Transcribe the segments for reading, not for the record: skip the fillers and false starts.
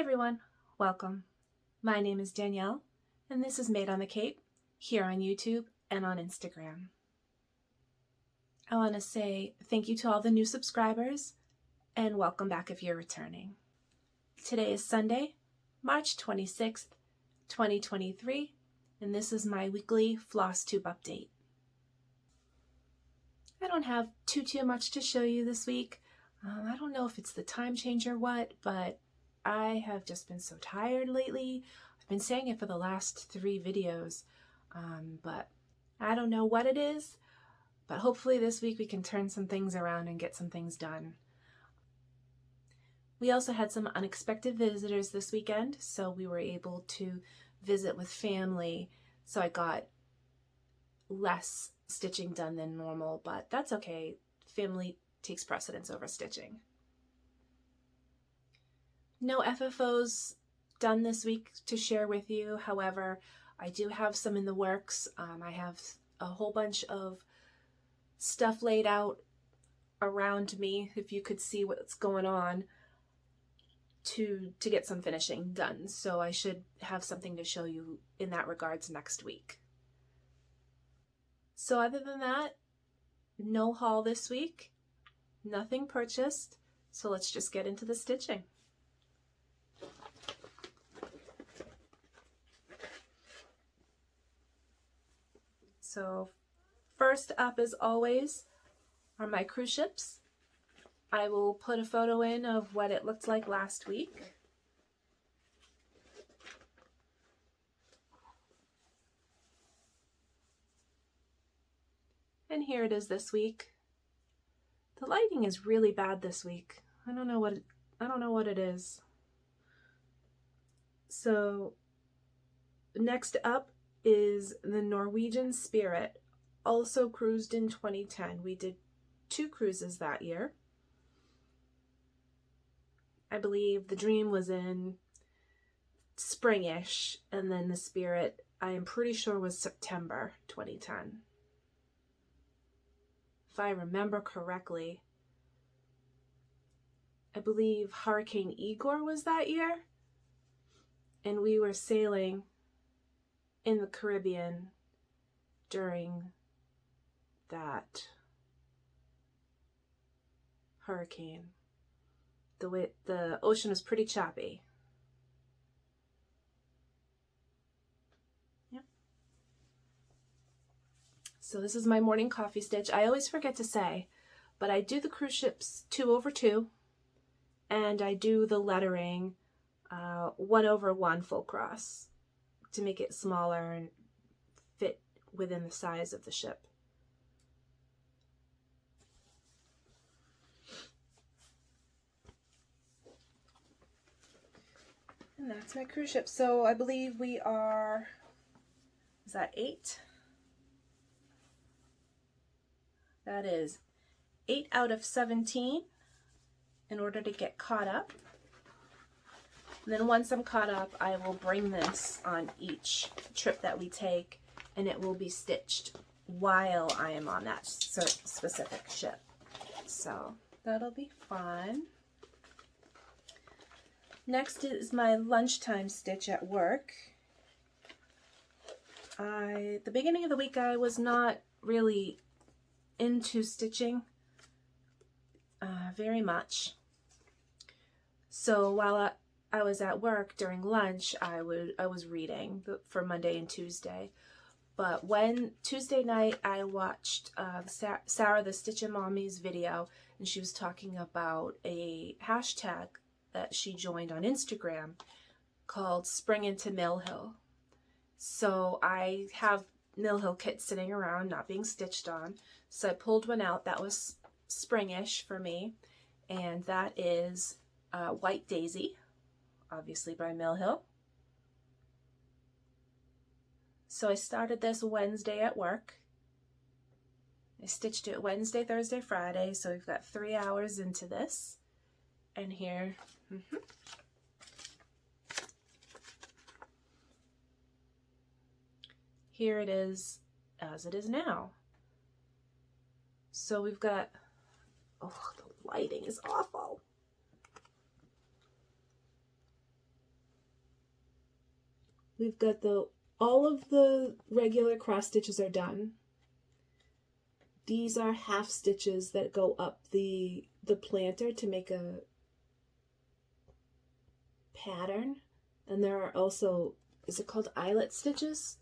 everyone, welcome. My name is Danielle, and this is Made on the Cape, here on YouTube and on Instagram. I want to say thank you to all the new subscribers, and welcome back if you're returning. Today is Sunday, March 26th, 2023, and this is my weekly Flosstube update. I don't have too much to show you this week. I don't know if it's the time change or what, but I have just been so tired lately. I've been saying it for the last 3 videos, but I don't know what it is, but hopefully this week we can turn some things around and get some things done. We also had some unexpected visitors this weekend, so we were able to visit with family, so I got less stitching done than normal, but that's okay. Family takes precedence over stitching. No FFOs done this week to share with you. However, I do have some in the works. I have a whole bunch of stuff laid out around me, if you could see what's going on, to get some finishing done. So I should have something to show you in that regards next week. So other than that, no haul this week, nothing purchased. So let's just get into the stitching. So first up, as always, are my cruise ships. I will put a photo in of what it looked like last week. And here it is this week. The lighting is really bad this week. I don't know what it is. So next up is the Norwegian Spirit, also cruised in 2010. We did 2 cruises that year. I believe the Dream was in springish, and then the Spirit, I am pretty sure, was September 2010. If I remember correctly, I believe Hurricane Igor was that year, and we were sailing in the Caribbean during that hurricane. The ocean was pretty choppy. Yep. So this is my morning coffee stitch. I always forget to say, but I do the cruise ships 2/2, and I do the lettering 1/1 full cross to make it smaller and fit within the size of the ship. And that's my cruise ship. So I believe we are, is that 8? That is 8 out of 17 in order to get caught up. And then once I'm caught up, I will bring this on each trip that we take, and it will be stitched while I am on that specific ship. So that'll be fun. Next is my lunchtime stitch at work. The beginning of the week, I was not really into stitching very much. So while I was at work during lunch, I was reading for Monday and Tuesday. But when Tuesday night I watched Sarah the Stitchin' Mommy's video, and she was talking about a hashtag that she joined on Instagram called springintomillhill. So I have millhill kits sitting around not being stitched on, so I pulled one out that was springish for me, and that is White Daisy, obviously by Millhill. So I started this Wednesday at work. I stitched it Wednesday, Thursday, Friday, so we've got 3 hours into this. And here, here it is as it is now. So we've got, oh, the lighting is awful. we've got all of the regular cross stitches are done. These are half stitches that go up the planter to make a pattern. And there are also, is it called eyelet stitches?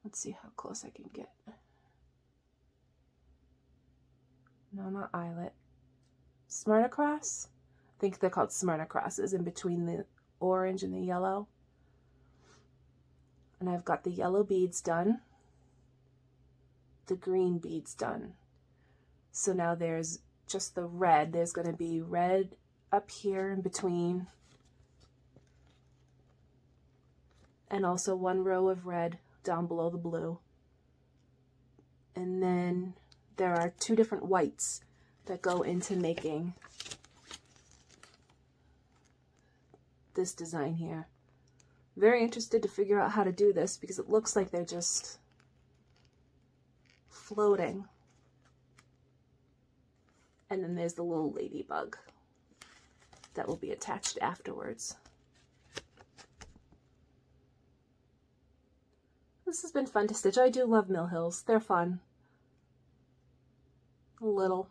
Let's see how close I can get. No, not eyelet. Smyrna cross? I think they're called Smyrna crosses, in between the orange and the yellow. And I've got the yellow beads done, the green beads done. So now there's just the red. There's going to be red up here in between, and also one row of red down below the blue. And then there are two different whites that go into making this design here. Very interested to figure out how to do this because it looks like they're just floating. And then there's the little ladybug that will be attached afterwards. This has been fun to stitch. I do love mill hills. They're fun. A little.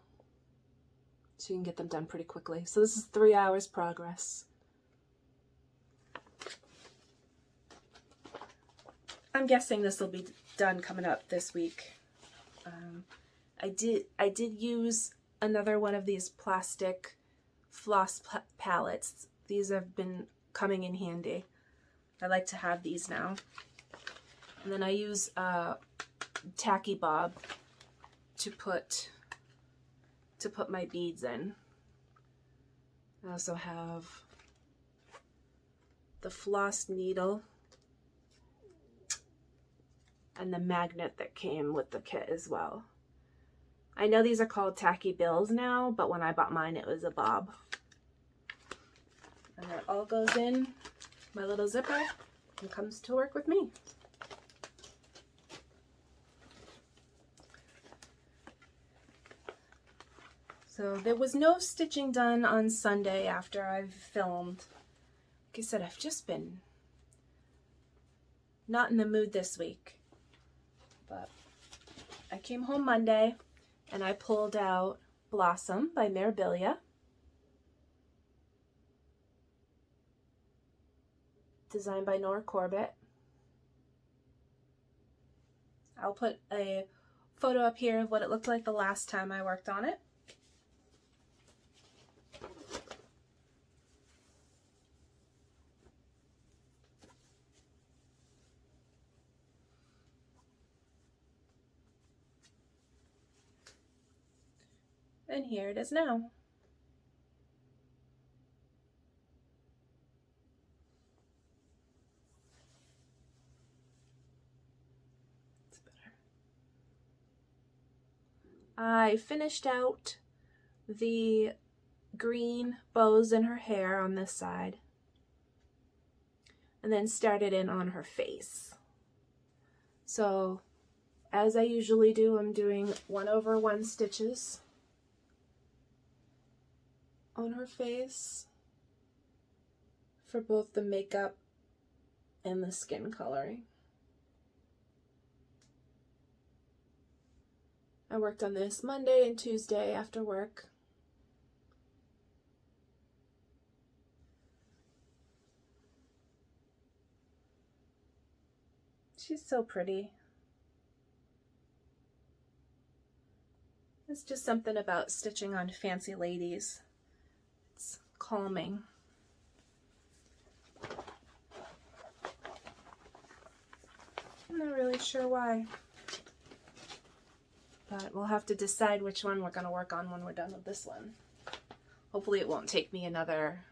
So you can get them done pretty quickly. So this is 3 hours progress. I'm guessing this will be done coming up this week. I did use another one of these plastic floss palettes. These have been coming in handy. I like to have these now. And then I use a tacky bob to put my beads in. I also have the floss needle and the magnet that came with the kit as well. I know these are called tacky bills now, but when I bought mine it was a bob. And that all goes in my little zipper and comes to work with me. So there was no stitching done on Sunday after I've filmed. Like I said, I've just been not in the mood this week. But I came home Monday and I pulled out Blossom by Mirabilia. Designed by Nora Corbett. I'll put a photo up here of what it looked like the last time I worked on it. And here it is now. It's better. I finished out the green bows in her hair on this side, and then started in on her face. So, as I usually do, I'm doing 1/1 stitches on her face for both the makeup and the skin coloring. I worked on this Monday and Tuesday after work. She's so pretty. It's just something about stitching on fancy ladies. It's calming. I'm not really sure why. But we'll have to decide which one we're going to work on when we're done with this one. Hopefully it won't take me another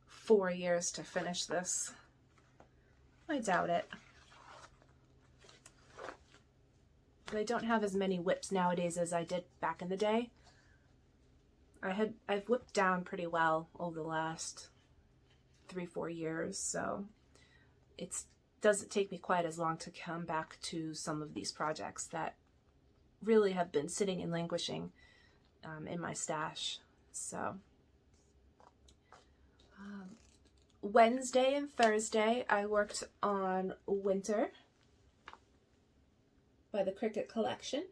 4 years to finish this. I doubt it. But I don't have as many whips nowadays as I did back in the day. I've whipped down pretty well over the last 3-4 years, so it doesn't take me quite as long to come back to some of these projects that really have been sitting and languishing in my stash. So Wednesday and Thursday I worked on Winter by the Cricut Collection.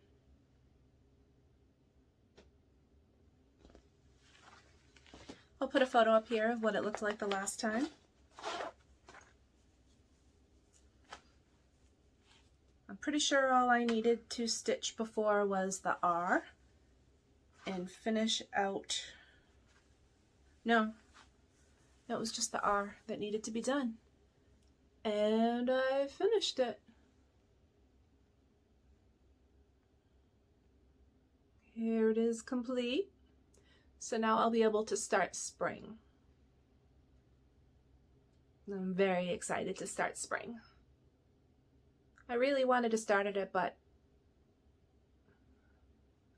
I'll put a photo up here of what it looked like the last time. I'm pretty sure all I needed to stitch before was the R and finish out. No, it was just the R that needed to be done. And I finished it. Here it is complete. So now I'll be able to start spring. I'm very excited to start spring. I really wanted to start it, but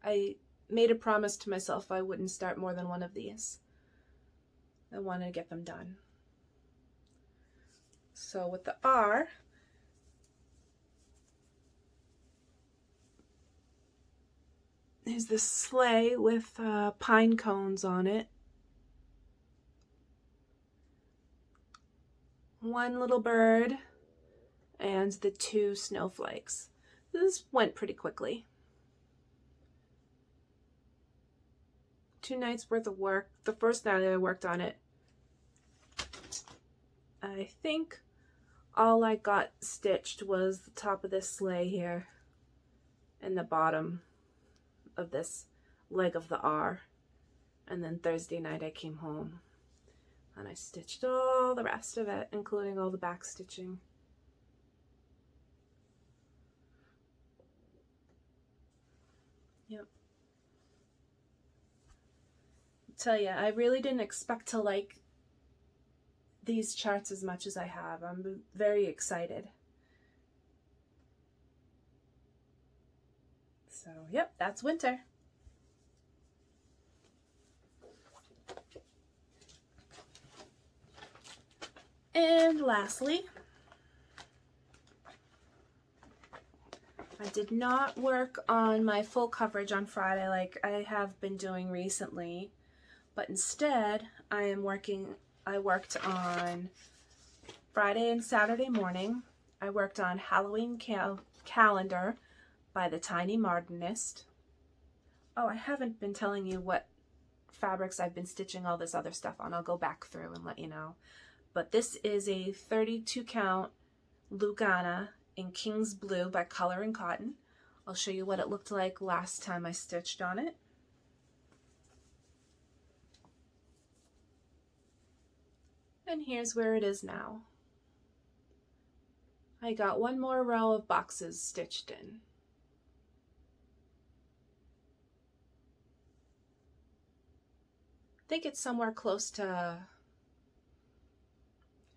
I made a promise to myself I wouldn't start more than one of these. I wanted to get them done. So with the R, there's this sleigh with pine cones on it. One little bird and the 2 snowflakes. This went pretty quickly. 2 nights worth of work. The first night I worked on it, I think all I got stitched was the top of this sleigh here and the bottom of this leg of the R. And then Thursday night I came home and I stitched all the rest of it, including all the back stitching. Yep. I tell you, I really didn't expect to like these charts as much as I have. I'm very excited. So, yep, that's Winter. And lastly, I did not work on my full coverage on Friday like I have been doing recently, but instead I worked on Friday and Saturday morning. I worked on Halloween calendar by the Tiny Modernist. Oh, I haven't been telling you what fabrics I've been stitching all this other stuff on. I'll go back through and let you know. But this is a 32 count Lugana in King's Blue by Color and Cotton. I'll show you what it looked like last time I stitched on it. And here's where it is now. I got one more row of boxes stitched in. I think it's somewhere close to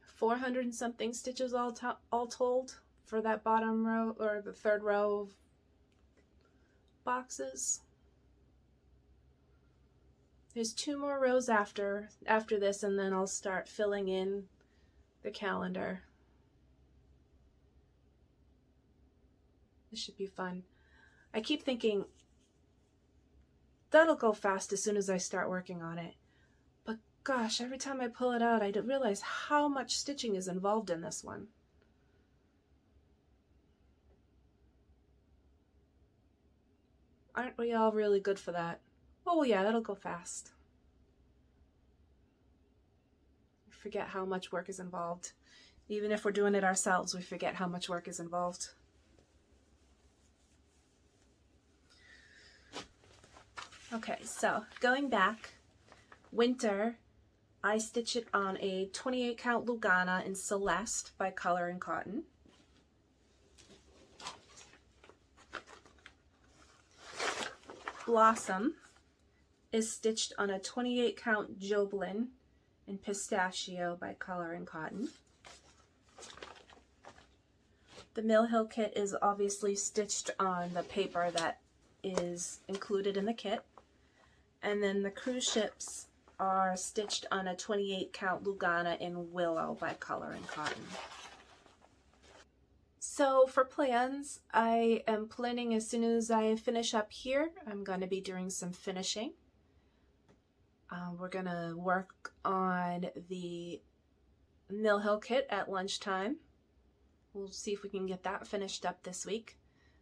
400 and something stitches all told for that bottom row, or the third row of boxes. There's 2 more rows after this, and then I'll start filling in the calendar. This should be fun. I keep thinking that'll go fast as soon as I start working on it. But gosh, every time I pull it out, I don't realize how much stitching is involved in this one. Aren't we all really good for that? Oh yeah, that'll go fast. We forget how much work is involved. Even if we're doing it ourselves, we forget how much work is involved. Okay, so going back, Winter, I stitched it on a 28 count Lugana in Celeste by Color and Cotton. Blossom is stitched on a 28 count Joblin in Pistachio by Color and Cotton. The Mill Hill kit is obviously stitched on the paper that is included in the kit. And then the cruise ships are stitched on a 28 count Lugana in Willow by Color and Cotton. So for plans, I am planning as soon as I finish up here, I'm going to be doing some finishing. We're gonna work on the Mill Hill kit at lunchtime. We'll see if we can get that finished up this week,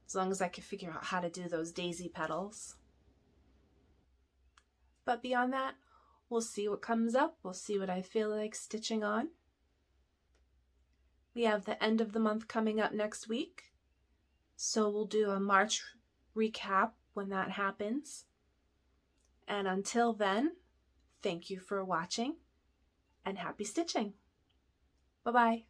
as long as I can figure out how to do those daisy petals. But beyond that, we'll see what comes up. We'll see what I feel like stitching on. We have the end of the month coming up next week, so we'll do a March recap when that happens. And until then, thank you for watching and happy stitching. Bye-bye.